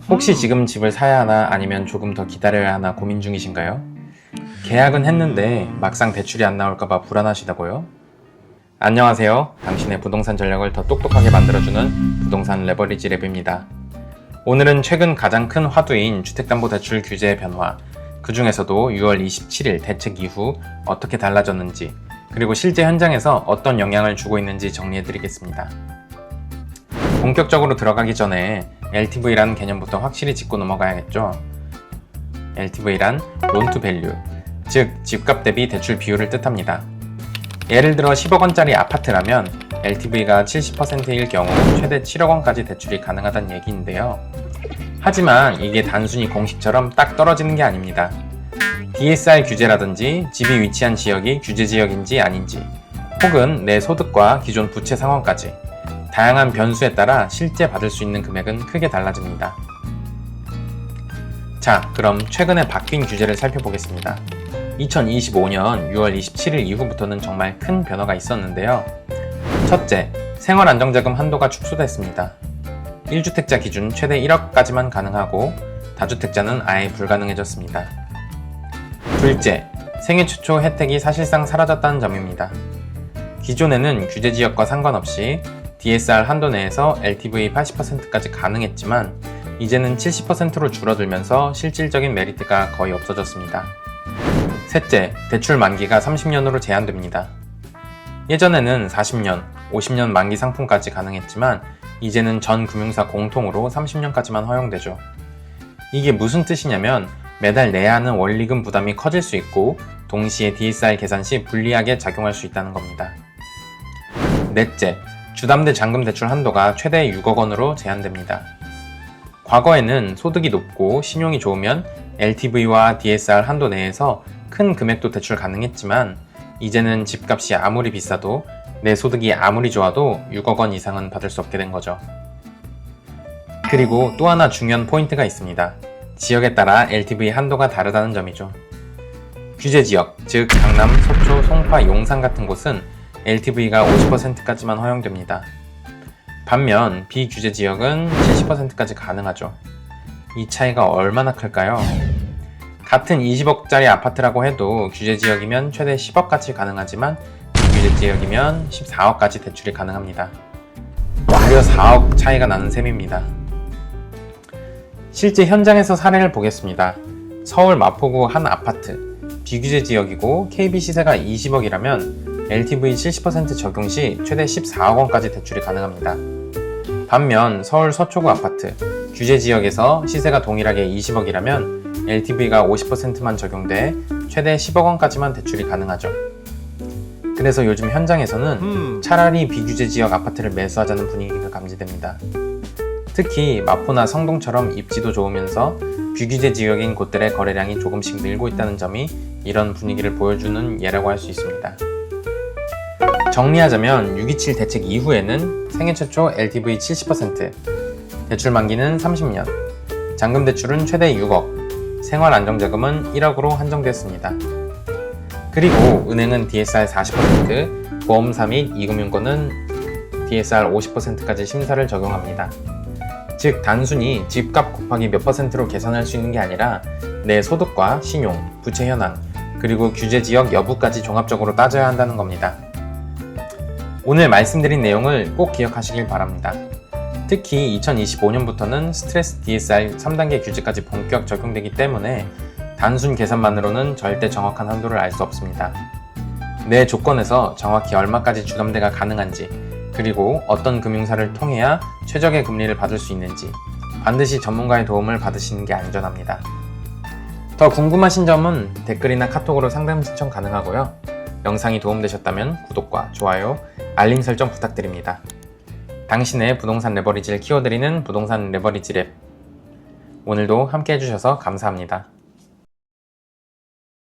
혹시 지금 집을 사야 하나 아니면 조금 더 기다려야 하나 고민 중이신가요? 계약은 했는데 막상 대출이 안 나올까봐 불안하시다고요? 안녕하세요. 당신의 부동산 전략을 더 똑똑하게 만들어주는 부동산 레버리지 랩입니다. 오늘은 최근 가장 큰 화두인 주택담보대출 규제의 변화, 그 중에서도 6월 27일 대책 이후 어떻게 달라졌는지, 그리고 실제 현장에서 어떤 영향을 주고 있는지 정리해드리겠습니다. 본격적으로 들어가기 전에 LTV라는 개념부터 확실히 짚고 넘어가야겠죠. LTV란 Loan to Value, 즉 집값 대비 대출 비율을 뜻합니다. 예를 들어 10억 원짜리 아파트라면 LTV가 70%일 경우 최대 7억 원까지 대출이 가능하다는 얘기인데요. 하지만 이게 단순히 공식처럼 딱 떨어지는 게 아닙니다. DSR 규제라든지 집이 위치한 지역이 규제 지역인지 아닌지, 혹은 내 소득과 기존 부채 상황까지 다양한 변수에 따라 실제 받을 수 있는 금액은 크게 달라집니다. 자, 그럼 최근에 바뀐 규제를 살펴보겠습니다. 2025년 6월 27일 이후부터는 정말 큰 변화가 있었는데요. 첫째, 생활안정자금 한도가 축소됐습니다. 1주택자 기준 최대 1억까지만 가능하고 다주택자는 아예 불가능해졌습니다. 둘째, 생애 최초 혜택이 사실상 사라졌다는 점입니다. 기존에는 규제 지역과 상관없이 DSR 한도 내에서 LTV 80%까지 가능했지만 이제는 70%로 줄어들면서 실질적인 메리트가 거의 없어졌습니다. 셋째, 대출 만기가 30년으로 제한됩니다. 예전에는 40년, 50년 만기 상품까지 가능했지만 이제는 전 금융사 공통으로 30년까지만 허용되죠. 이게 무슨 뜻이냐면 매달 내야 하는 원리금 부담이 커질 수 있고 동시에 DSR 계산 시 불리하게 작용할 수 있다는 겁니다. 넷째, 주담대 잔금 대출 한도가 최대 6억 원으로 제한됩니다. 과거에는 소득이 높고 신용이 좋으면 LTV와 DSR 한도 내에서 큰 금액도 대출 가능했지만 이제는 집값이 아무리 비싸도 내 소득이 아무리 좋아도 6억 원 이상은 받을 수 없게 된 거죠. 그리고 또 하나 중요한 포인트가 있습니다. 지역에 따라 LTV 한도가 다르다는 점이죠. 규제 지역, 즉 강남, 속초, 송파, 용산 같은 곳은 LTV가 50%까지만 허용됩니다. 반면 비규제 지역은 70%까지 가능하죠. 이 차이가 얼마나 클까요? 같은 20억짜리 아파트라고 해도 규제 지역이면 최대 10억까지 가능하지만 비규제 지역이면 14억까지 대출이 가능합니다. 무려 4억 차이가 나는 셈입니다. 실제 현장에서 사례를 보겠습니다. 서울 마포구 한 아파트, 비규제 지역이고 KB 시세가 20억이라면 LTV 70% 적용 시 최대 14억 원까지 대출이 가능합니다. 반면 서울 서초구 아파트, 규제 지역에서 시세가 동일하게 20억이라면 LTV가 50%만 적용돼 최대 10억 원까지만 대출이 가능하죠. 그래서 요즘 현장에서는 차라리 비규제 지역 아파트를 매수하자는 분위기가 감지됩니다. 특히 마포나 성동처럼 입지도 좋으면서 비규제 지역인 곳들의 거래량이 조금씩 늘고 있다는 점이 이런 분위기를 보여주는 예라고 할 수 있습니다. 정리하자면 627 대책 이후에는 생애 최초 LTV 70%, 대출 만기는 30년, 잔금 대출은 최대 6억, 생활 안정자금은 1억으로 한정됐습니다. 그리고 은행은 DSR 40%, 보험사 및 이금융권은 DSR 50%까지 심사를 적용합니다. 즉 단순히 집값 곱하기 몇 %로 계산할 수 있는 게 아니라 내 소득과 신용, 부채 현황, 그리고 규제 지역 여부까지 종합적으로 따져야 한다는 겁니다. 오늘 말씀드린 내용을 꼭 기억하시길 바랍니다. 특히 2025년부터는 스트레스 DSR 3단계 규제까지 본격 적용되기 때문에 단순 계산만으로는 절대 정확한 한도를 알 수 없습니다. 내 조건에서 정확히 얼마까지 주담대가 가능한지, 그리고 어떤 금융사를 통해야 최적의 금리를 받을 수 있는지 반드시 전문가의 도움을 받으시는 게 안전합니다. 더 궁금하신 점은 댓글이나 카톡으로 상담 신청 가능하고요. 영상이 도움되셨다면 구독과 좋아요, 알림 설정 부탁드립니다. 당신의 부동산 레버리지를 키워드리는 부동산 레버리지 랩. 오늘도 함께 해주셔서 감사합니다.